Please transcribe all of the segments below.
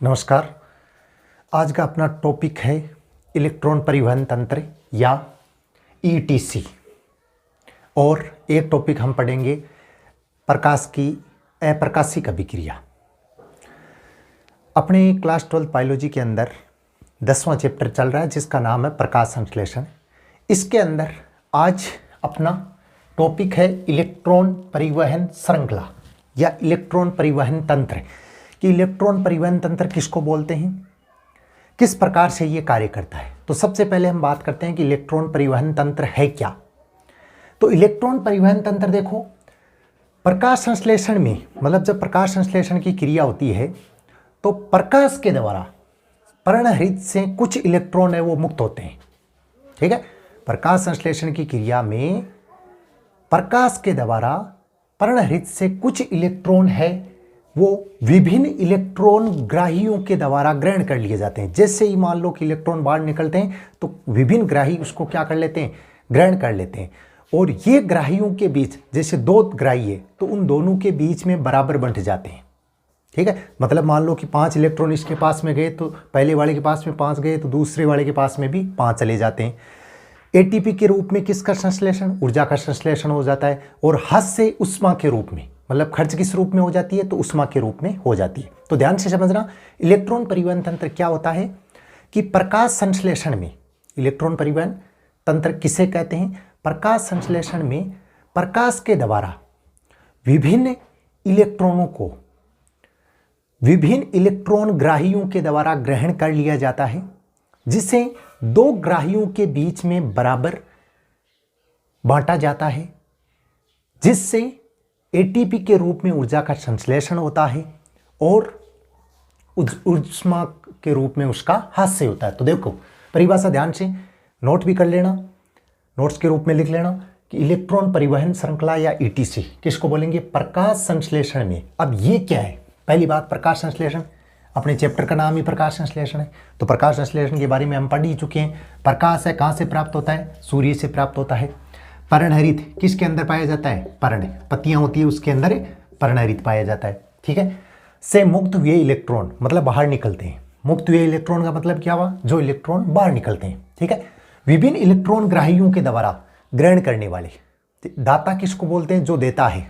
नमस्कार। आज का अपना टॉपिक है इलेक्ट्रॉन परिवहन तंत्र या ईटीसी। और एक टॉपिक हम पढ़ेंगे प्रकाश की अप्रकाशिक अभिक्रिया। अपने क्लास 12 बायोलॉजी के अंदर 10वां चैप्टर चल रहा है जिसका नाम है प्रकाश संश्लेषण। इसके अंदर आज अपना टॉपिक है इलेक्ट्रॉन परिवहन श्रृंखला या इलेक्ट्रॉन परिवहन तंत्र। कि इलेक्ट्रॉन परिवहन तंत्र किसको बोलते हैं, किस प्रकार से ये कार्य करता है। तो सबसे पहले हम बात करते हैं कि इलेक्ट्रॉन परिवहन तंत्र है क्या। तो इलेक्ट्रॉन परिवहन तंत्र देखो, प्रकाश संश्लेषण में मतलब जब प्रकाश संश्लेषण की क्रिया होती है तो प्रकाश के द्वारा पर्णहरित से कुछ इलेक्ट्रॉन है वो मुक्त होते हैं। ठीक है, प्रकाश संश्लेषण की क्रिया में प्रकाश के द्वारा पर्णहरित से कुछ इलेक्ट्रॉन है वो विभिन्न इलेक्ट्रॉन ग्राहियों के द्वारा ग्रहण कर लिए जाते हैं। जैसे ही मान लो कि इलेक्ट्रॉन बाहर निकलते हैं तो विभिन्न ग्राही उसको क्या कर लेते हैं, ग्रहण कर लेते हैं। और ये ग्राहियों के बीच जैसे दो ग्राही है तो उन दोनों के बीच में बराबर बंट जाते हैं। ठीक है, मतलब मान लो कि 5 इलेक्ट्रॉन इसके पास में गए तो पहले वाले के पास में 5 गए तो दूसरे वाले के पास में भी 5 चले जाते हैं। एटीपी के रूप में किसका संश्लेषण, ऊर्जा का संश्लेषण हो जाता है। और हद से उष्मा के रूप में मतलब खर्च किस रूप में हो जाती है, तो उष्मा के रूप में हो जाती है। तो ध्यान से समझना, इलेक्ट्रॉन परिवहन तंत्र क्या होता है कि प्रकाश संश्लेषण में इलेक्ट्रॉन परिवहन तंत्र किसे कहते हैं। प्रकाश संश्लेषण में प्रकाश के द्वारा विभिन्न इलेक्ट्रॉनों को विभिन्न इलेक्ट्रॉन ग्राहियों के द्वारा ग्रहण कर लिया जाता है, जिसे दो ग्राहियों के बीच में बराबर बांटा जाता है, जिससे एटीपी के रूप में ऊर्जा का संश्लेषण होता है और ऊष्मा के रूप में उसका ह्रास होता है। तो देखो परिभाषा ध्यान से नोट भी कर लेना, नोट्स के रूप में लिख लेना कि इलेक्ट्रॉन परिवहन श्रृंखला या ईटीसी किसको बोलेंगे, प्रकाश संश्लेषण में। अब ये क्या है, पहली बात प्रकाश संश्लेषण, अपने चैप्टर का नाम ही प्रकाश संश्लेषण है। तो प्रकाश संश्लेषण के बारे में हम पढ़ ही चुके हैं। प्रकाश है कहाँ से प्राप्त होता है, सूर्य से प्राप्त होता है। पर्णहरित किसके अंदर पाया जाता है, पर्ण पत्तियां होती है उसके अंदर पर्णहरित पाया जाता है। ठीक है, से मुक्त हुए इलेक्ट्रॉन मतलब बाहर निकलते हैं। मुक्त हुए इलेक्ट्रॉन का मतलब क्या हुआ, जो इलेक्ट्रॉन बाहर निकलते हैं। ठीक है, विभिन्न इलेक्ट्रॉन ग्राहियों के द्वारा ग्रहण करने वाले दाता किसको बोलते हैं, जो देता है।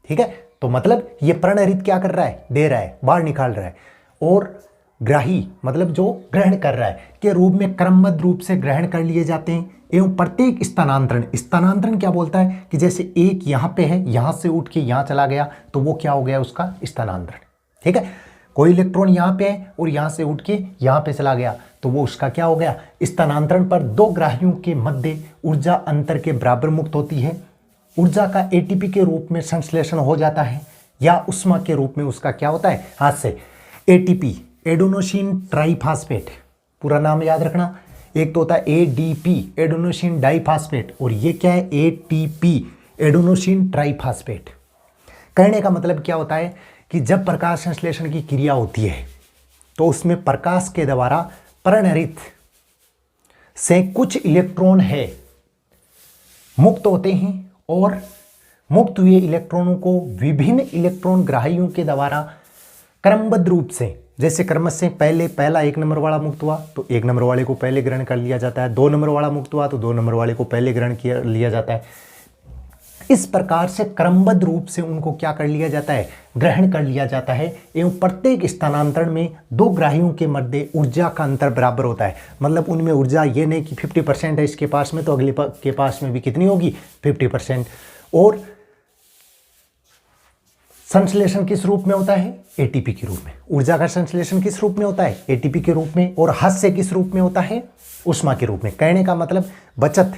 ठीक है, तो मतलब ये पर्णहरित क्या कर रहा है, दे रहा है, बाहर निकाल रहा है। और ग्राही मतलब जो ग्रहण कर रहा है के रूप में क्रमबद्ध रूप से ग्रहण कर लिए जाते हैं। एवं प्रत्येक स्थानांतरण, स्थानांतरण क्या बोलता है कि जैसे एक यहाँ पे है, यहाँ से उठ के यहाँ चला गया तो वो क्या हो गया, उसका स्थानांतरण। ठीक है, कोई इलेक्ट्रॉन यहाँ पे है और यहाँ से उठ के यहाँ पे चला गया तो वो उसका क्या हो गया, स्थानांतरण। पर दो ग्राहियों के मध्य ऊर्जा अंतर के बराबर मुक्त होती है। ऊर्जा का एटीपी के रूप में संश्लेषण हो जाता है या उष्मा के रूप में उसका क्या होता है, हाथ से एटीपी एडेनोसिन ट्राइफॉस्फेट, पूरा नाम याद रखना। एक तो होता है एडीपी एडेनोसिन डाइफॉस्फेट और ये क्या है, एटीपी एडेनोसिन ट्राइफॉस्फेट। कहने का मतलब क्या होता है कि जब प्रकाश संश्लेषण की क्रिया होती है तो उसमें प्रकाश के द्वारा पर्णहरित से कुछ इलेक्ट्रॉन है मुक्त होते हैं और मुक्त हुए इलेक्ट्रॉनों को विभिन्न इलेक्ट्रॉन ग्राहियों के द्वारा क्रमबद्ध रूप से, जैसे क्रम से पहला 1 नंबर वाला मुक्त हुआ तो 1 नंबर वाले को पहले ग्रहण कर लिया जाता है, 2 नंबर वाला मुक्त हुआ तो 2 नंबर वाले को पहले ग्रहण किया लिया जाता है। इस प्रकार से क्रमबद्ध रूप से उनको क्या कर लिया जाता है, ग्रहण कर लिया जाता है। एवं प्रत्येक स्थानांतरण में दो ग्राहियों के मध्य ऊर्जा का अंतर बराबर होता है। मतलब उनमें ऊर्जा ये नहीं कि 50% है इसके पास में तो अगले के पास में भी कितनी होगी, 50%। और संश्लेषण किस रूप में होता है, एटीपी के रूप में। ऊर्जा का संश्लेषण किस रूप में होता है, एटीपी के रूप में। और हास्य किस रूप में होता है, उष्मा के रूप में। कहने का मतलब बचत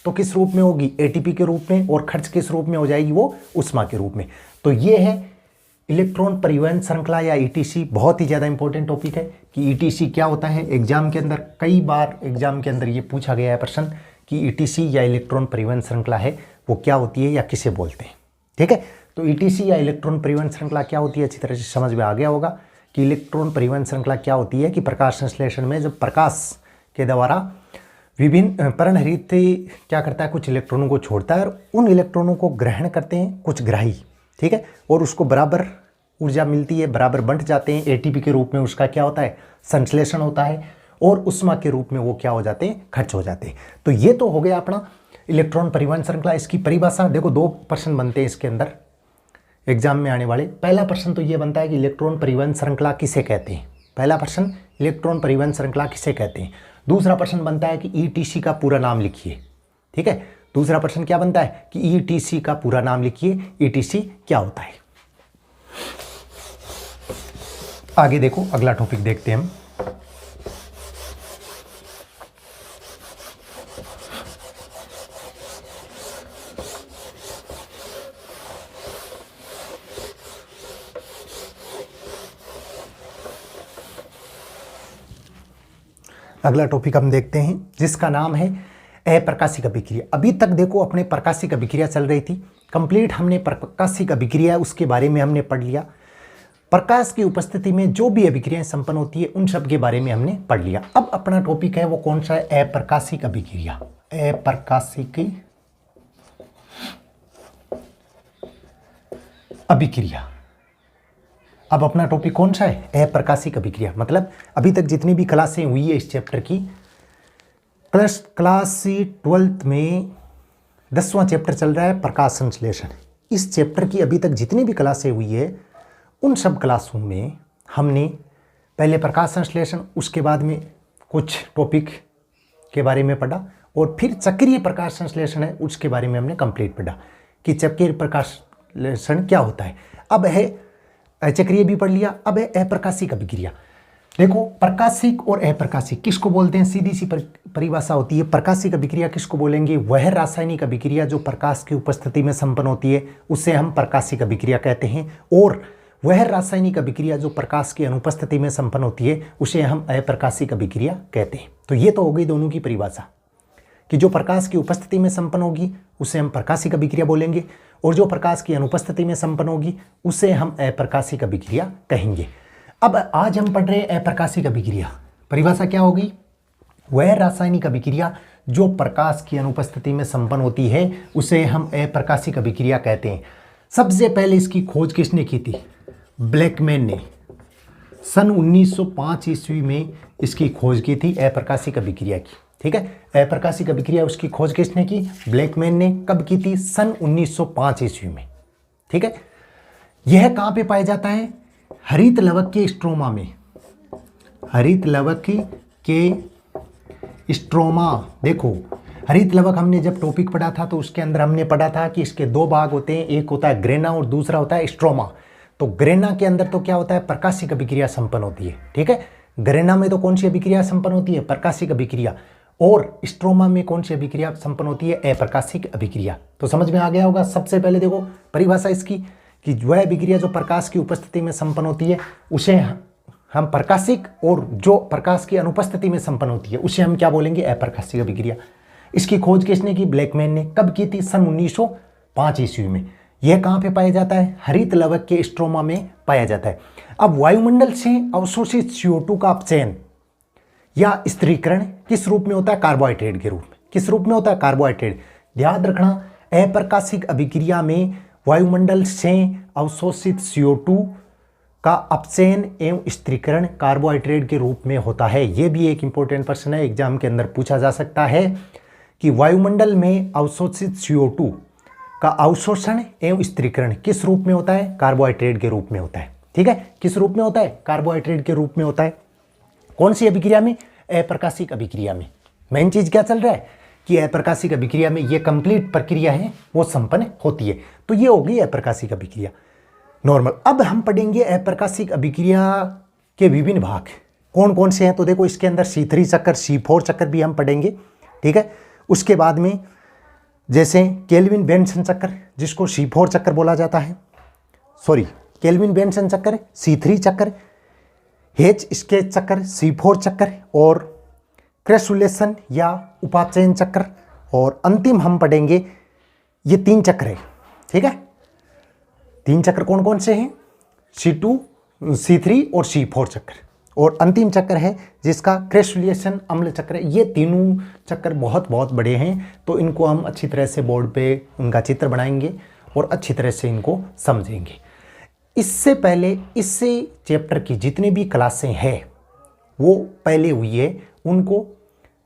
तो किस रूप में होगी, एटीपी के रूप में। और खर्च किस रूप में हो जाएगी, वो उष्मा के रूप में। तो ये है इलेक्ट्रॉन परिवहन श्रृंखला या ईटीसी। बहुत ही ज़्यादा इंपॉर्टेंट टॉपिक है कि ईटीसी क्या होता है। एग्जाम के अंदर कई बार एग्जाम के अंदर ये पूछा गया है प्रश्न कि ईटीसी या इलेक्ट्रॉन परिवहन श्रृंखला है वो क्या होती है या किसे बोलते हैं। ठीक है, तो ईटीसी या इलेक्ट्रॉन परिवहन श्रृंखला क्या होती है, अच्छी तरह से समझ में आ गया होगा कि इलेक्ट्रॉन परिवहन श्रृंखला क्या होती है। कि प्रकाश संश्लेषण में जब प्रकाश के द्वारा विभिन्न पर्णहरित क्या करता है, कुछ इलेक्ट्रॉनों को छोड़ता है और उन इलेक्ट्रॉनों को ग्रहण करते हैं कुछ ग्राही। ठीक है, और उसको बराबर ऊर्जा मिलती है, बराबर बंट जाते हैं। एटीपी के रूप में उसका क्या होता है, संश्लेषण होता है, और उष्मा के रूप में वो क्या हो जाते हैं, खर्च हो जाते हैं। तो ये तो हो गया अपना इलेक्ट्रॉन परिवहन श्रृंखला। इसकी परिभाषा देखो, 2 प्रश्न बनते हैं इसके अंदर एग्जाम में आने वाले। पहला प्रश्न तो ये बनता है कि इलेक्ट्रॉन परिवहन श्रृंखला किसे कहते हैं। पहला प्रश्न, इलेक्ट्रॉन परिवहन श्रृंखला किसे कहते हैं। दूसरा प्रश्न बनता है कि ईटीसी का पूरा नाम लिखिए। ठीक है, दूसरा प्रश्न क्या बनता है कि ईटीसी का पूरा नाम लिखिए, ईटीसी क्या होता है। आगे देखो, अगला टॉपिक देखते हैं हम। अगला टॉपिक हम देखते हैं जिसका नाम है अप्रकाशिक अभिक्रिया। अभी तक देखो अपने प्रकाशिक अभिक्रिया चल रही थी, कंप्लीट हमने प्रकाशिक अभिक्रिया उसके बारे में हमने पढ़ लिया। प्रकाश की उपस्थिति में जो भी अभिक्रियाएं संपन्न होती है उन सब के बारे में हमने पढ़ लिया। अब अपना टॉपिक है वो कौन सा है, अप्रकाशिक अभिक्रिया। अप्रकाशिक अभिक्रिया। अब अपना टॉपिक कौन सा है, अप्रकाशिक अभिक्रिया। मतलब अभी तक जितनी भी क्लासें हुई है इस चैप्टर की, क्लास 12th में 10वां चैप्टर चल रहा है प्रकाश संश्लेषण। इस चैप्टर की अभी तक जितनी भी क्लासें हुई है उन सब क्लासों में हमने पहले प्रकाश संश्लेषण, उसके बाद में कुछ टॉपिक के बारे में पढ़ा, और फिर चक्रीय प्रकाश संश्लेषण है उसके बारे में हमने कंप्लीट पढ़ा कि चक्रीय प्रकाश संश्लेषण क्या होता है। अब है चक्रीय भी पढ़ लिया, अब है अप्रकाशिक अभिक्रिया। देखो, प्रकाशिक और अप्रकाशिक किसको बोलते हैं, सीधी सी परिभाषा होती है। प्रकाशिक अभिक्रिया किसको बोलेंगे, वह रासायनिक अभिक्रिया जो प्रकाश की उपस्थिति में संपन्न होती है उसे हम प्रकाशिक अभिक्रिया कहते हैं, और वह रासायनिक अभिक्रिया जो प्रकाश की अनुपस्थिति में संपन्न होती है उसे हम अप्रकाशिक अभिक्रिया कहते हैं। तो ये तो हो गई दोनों की परिभाषा कि जो प्रकाश की उपस्थिति में संपन्न होगी उसे हम प्रकाशिक अभिक्रिया बोलेंगे, और जो प्रकाश की अनुपस्थिति में संपन्न होगी उसे हम अप्रकाशिक अभिक्रिया कहेंगे। अब आज हम पढ़ रहे हैं अप्रकाशिक अभिक्रिया। परिभाषा क्या होगी, वह रासायनिक अभिक्रिया जो प्रकाश की अनुपस्थिति में संपन्न होती है उसे हम अप्रकाशिक अभिक्रिया कहते हैं। सबसे पहले इसकी खोज किसने की थी, ब्लैकमैन ने सन 1905 ईस्वी में इसकी खोज की थी अप्रकाशिक अभिक्रिया की। ठीक है, अप्रकाशिक अभिक्रिया उसकी खोज किसने की, ब्लैकमैन ने। कब की थी, सन 1905 ईस्वी में। ठीक है, यह कहाँ पे पाया जाता है, हरित लवक के स्ट्रोमा में। हरित लवक के स्ट्रोमा। देखो, हरित लवक हमने जब टॉपिक पढ़ा था तो उसके अंदर हमने पढ़ा था कि इसके 2 भाग होते हैं, एक होता है ग्रेना और दूसरा होता है स्ट्रोमा। तो ग्रेना के अंदर तो क्या होता है, प्रकाशिक अभिक्रिया संपन्न होती है। ठीक है, ग्रेना में तो कौन सी अभिक्रिया संपन्न होती है, प्रकाशिक अभिक्रिया, और स्ट्रोमा में कौन सी अभिक्रिया संपन्न होती है, अप्रकाशिक अभिक्रिया। तो समझ में आ गया होगा। सबसे पहले देखो परिभाषा इसकी कि वह अभिक्रिया जो प्रकाश की उपस्थिति में संपन्न होती है उसे हम प्रकाशिक, और जो प्रकाश की अनुपस्थिति में संपन्न होती है उसे हम क्या बोलेंगे, अप्रकाशिक अभिक्रिया। इसकी खोज किसने की, ब्लैकमैन ने। कब की थी, सन 1905 ईस्वी में। यह कहाँ पे पाया जाता है, हरित लवक के स्ट्रोमा में पाया जाता है। अब वायुमंडल से अवशोषित CO2 का अपचयन या स्थिरीकरण किस रूप में होता है, कार्बोहाइड्रेट के रूप में। किस रूप में होता है, कार्बोहाइड्रेट। ध्यान रखना, अप्रकाशिक अभिक्रिया में वायुमंडल से अवशोषित CO2 का अपचयन एवं स्थिरीकरण कार्बोहाइड्रेट के रूप में होता है। यह भी एक इंपॉर्टेंट प्रश्न है, एग्जाम के अंदर पूछा जा सकता है कि वायुमंडल में अवशोषित CO2 का अवशोषण एवं स्थिरीकरण किस रूप में होता है, कार्बोहाइड्रेट के रूप में होता है। ठीक है, किस रूप में होता है, कार्बोहाइड्रेट के रूप में होता है। कौन सी अभिक्रिया में, अप्रकाशिक अभिक्रिया में। मेन चीज क्या चल रहा है कि अप्रकाशिक अभिक्रिया में ये कंप्लीट प्रक्रिया है वो संपन्न होती है। तो ये हो गई अप्रकाशिक अभिक्रिया नॉर्मल। अब हम पढ़ेंगे अप्रकाशिक अभिक्रिया के विभिन्न भाग कौन कौन से हैं। तो देखो, इसके अंदर C3 चक्कर, C4 चक्कर भी हम पढ़ेंगे। ठीक है, उसके बाद में जैसे केल्विन बेंसन चक्कर जिसको C4 चक्कर बोला जाता है, सॉरी केल्विन बेंसन चक्कर, C3 चक्कर, हेच स्केच चक्कर, C4 चक्कर, और क्रेसुलेशन या उपापचयन चक्र, और अंतिम हम पढ़ेंगे ये 3 चक्र है। ठीक है, 3 चक्र कौन कौन से हैं, C2, C3 और C4 चक्र, और अंतिम चक्र है जिसका क्रेसुलेशन अम्ल चक्र। ये तीनों चक्र बहुत बहुत बड़े हैं, तो इनको हम अच्छी तरह से बोर्ड पे उनका चित्र बनाएंगे और अच्छी तरह से इनको समझेंगे। इससे पहले इसी चैप्टर की जितनी भी क्लासें हैं वो पहले हुई है, उनको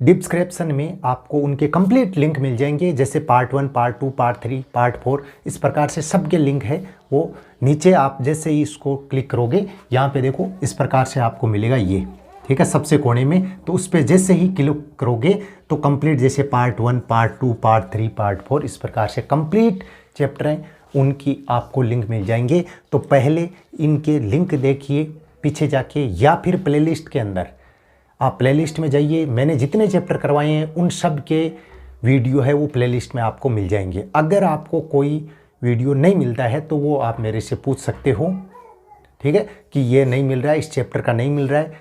डिस्क्रिप्शन में आपको उनके कंप्लीट लिंक मिल जाएंगे, जैसे पार्ट 1, पार्ट 2, पार्ट 3, पार्ट 4, इस प्रकार से सबके लिंक है। वो नीचे आप जैसे ही इसको क्लिक करोगे, यहाँ पे देखो इस प्रकार से आपको मिलेगा ये, ठीक है, सबसे कोने में। तो उस पर जैसे ही क्लिक करोगे तो कंप्लीट जैसे पार्ट 1, पार्ट 2, पार्ट 3, पार्ट 4, इस प्रकार से कंप्लीट चैप्टर हैं, उनकी आपको लिंक मिल जाएंगे। तो पहले इनके लिंक देखिए पीछे जाके, या फिर प्लेलिस्ट के अंदर आप प्लेलिस्ट में जाइए, मैंने जितने चैप्टर करवाए हैं उन सब के वीडियो है वो प्लेलिस्ट में आपको मिल जाएंगे। अगर आपको कोई वीडियो नहीं मिलता है तो वो आप मेरे से पूछ सकते हो, ठीक है, कि ये नहीं मिल रहा है, इस चैप्टर का नहीं मिल रहा है,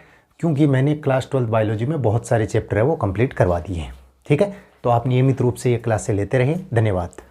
क्योंकि मैंने क्लास 12 बायोलॉजी में बहुत सारे चैप्टर है वो कंप्लीट करवा दिए हैं, ठीक है। तो आप नियमित रूप से ये क्लासें लेते रहिए। धन्यवाद।